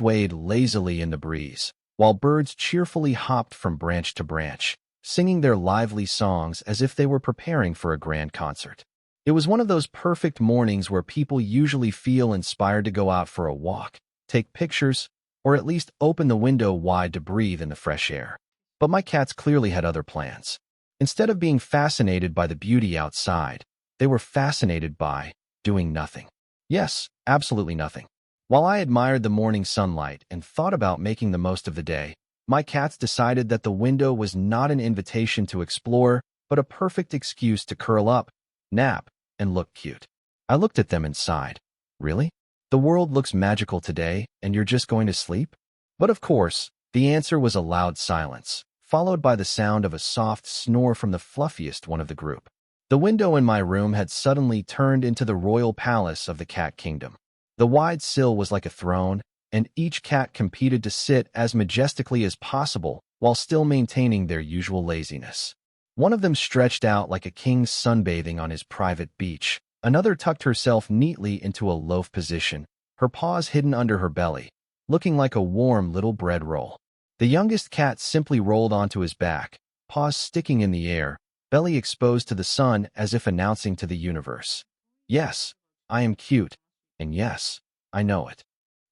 swayed lazily in the breeze, while birds cheerfully hopped from branch to branch, singing their lively songs as if they were preparing for a grand concert. It was one of those perfect mornings where people usually feel inspired to go out for a walk, take pictures, or at least open the window wide to breathe in the fresh air. But my cats clearly had other plans. Instead of being fascinated by the beauty outside, they were fascinated by doing nothing. Yes, absolutely nothing. While I admired the morning sunlight and thought about making the most of the day, my cats decided that the window was not an invitation to explore, but a perfect excuse to curl up, nap, and look cute. I looked at them and sighed. Really? The world looks magical today, and you're just going to sleep? But of course, the answer was a loud silence, followed by the sound of a soft snore from the fluffiest one of the group. The window in my room had suddenly turned into the royal palace of the cat kingdom. The wide sill was like a throne, and each cat competed to sit as majestically as possible while still maintaining their usual laziness. One of them stretched out like a king sunbathing on his private beach. Another tucked herself neatly into a loaf position, her paws hidden under her belly, looking like a warm little bread roll. The youngest cat simply rolled onto his back, paws sticking in the air, belly exposed to the sun as if announcing to the universe, "Yes, I am cute, and yes, I know it."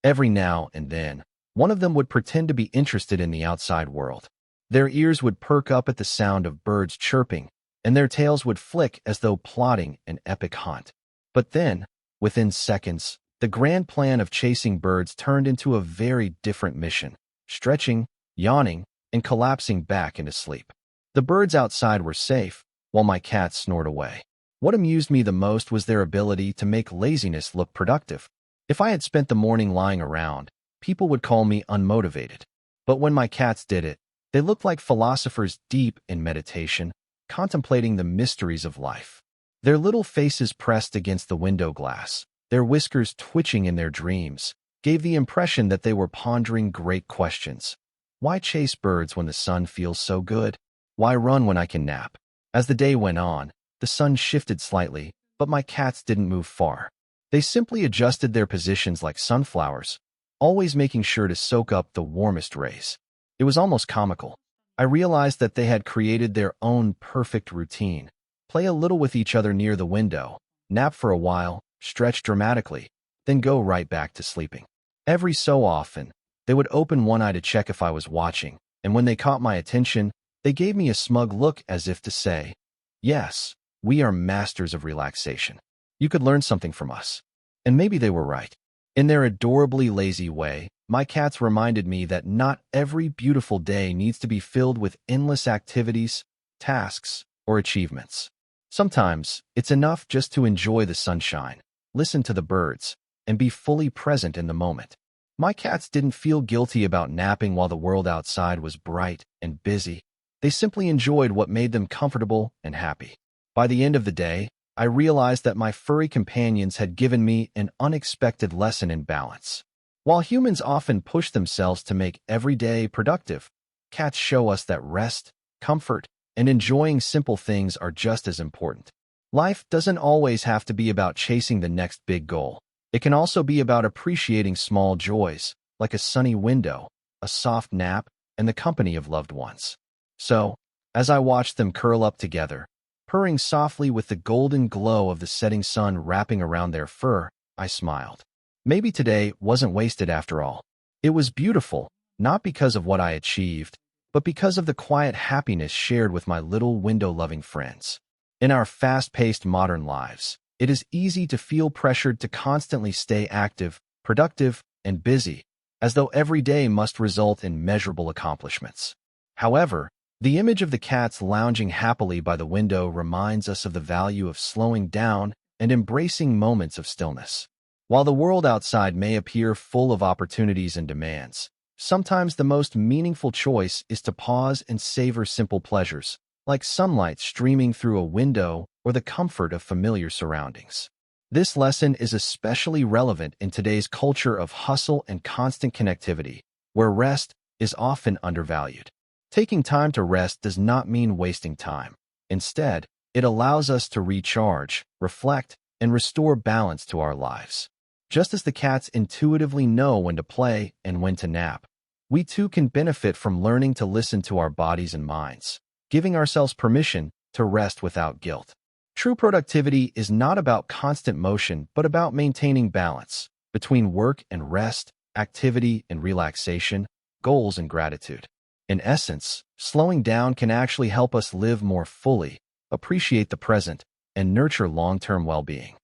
Every now and then, one of them would pretend to be interested in the outside world. Their ears would perk up at the sound of birds chirping, and their tails would flick as though plotting an epic hunt. But then, within seconds, the grand plan of chasing birds turned into a very different mission, stretching, yawning, and collapsing back into sleep. The birds outside were safe, while my cats snored away. What amused me the most was their ability to make laziness look productive. If I had spent the morning lying around, people would call me unmotivated. But when my cats did it, they looked like philosophers deep in meditation, contemplating the mysteries of life. Their little faces pressed against the window glass, their whiskers twitching in their dreams, gave the impression that they were pondering great questions. Why chase birds when the sun feels so good? Why run when I can nap? As the day went on, the sun shifted slightly, but my cats didn't move far. They simply adjusted their positions like sunflowers, always making sure to soak up the warmest rays. It was almost comical. I realized that they had created their own perfect routine. Play a little with each other near the window, nap for a while, stretch dramatically, then go right back to sleeping. Every so often, they would open one eye to check if I was watching, and when they caught my attention, they gave me a smug look as if to say, "Yes, we are masters of relaxation. You could learn something from us." And maybe they were right. In their adorably lazy way, my cats reminded me that not every beautiful day needs to be filled with endless activities, tasks, or achievements. Sometimes, it's enough just to enjoy the sunshine, listen to the birds, and be fully present in the moment. My cats didn't feel guilty about napping while the world outside was bright and busy. They simply enjoyed what made them comfortable and happy. By the end of the day, I realized that my furry companions had given me an unexpected lesson in balance. While humans often push themselves to make every day productive, cats show us that rest, comfort, and enjoying simple things are just as important. Life doesn't always have to be about chasing the next big goal. It can also be about appreciating small joys, like a sunny window, a soft nap, and the company of loved ones. So, as I watched them curl up together, purring softly with the golden glow of the setting sun wrapping around their fur, I smiled. Maybe today wasn't wasted after all. It was beautiful, not because of what I achieved, but because of the quiet happiness shared with my little window-loving friends. In our fast-paced modern lives, it is easy to feel pressured to constantly stay active, productive, and busy, as though every day must result in measurable accomplishments. However, the image of the cats lounging happily by the window reminds us of the value of slowing down and embracing moments of stillness. While the world outside may appear full of opportunities and demands, sometimes the most meaningful choice is to pause and savor simple pleasures, like sunlight streaming through a window or the comfort of familiar surroundings. This lesson is especially relevant in today's culture of hustle and constant connectivity, where rest is often undervalued. Taking time to rest does not mean wasting time. Instead, it allows us to recharge, reflect, and restore balance to our lives. Just as the cats intuitively know when to play and when to nap, we too can benefit from learning to listen to our bodies and minds, giving ourselves permission to rest without guilt. True productivity is not about constant motion, but about maintaining balance between work and rest, activity and relaxation, goals and gratitude. In essence, slowing down can actually help us live more fully, appreciate the present, and nurture long-term well-being.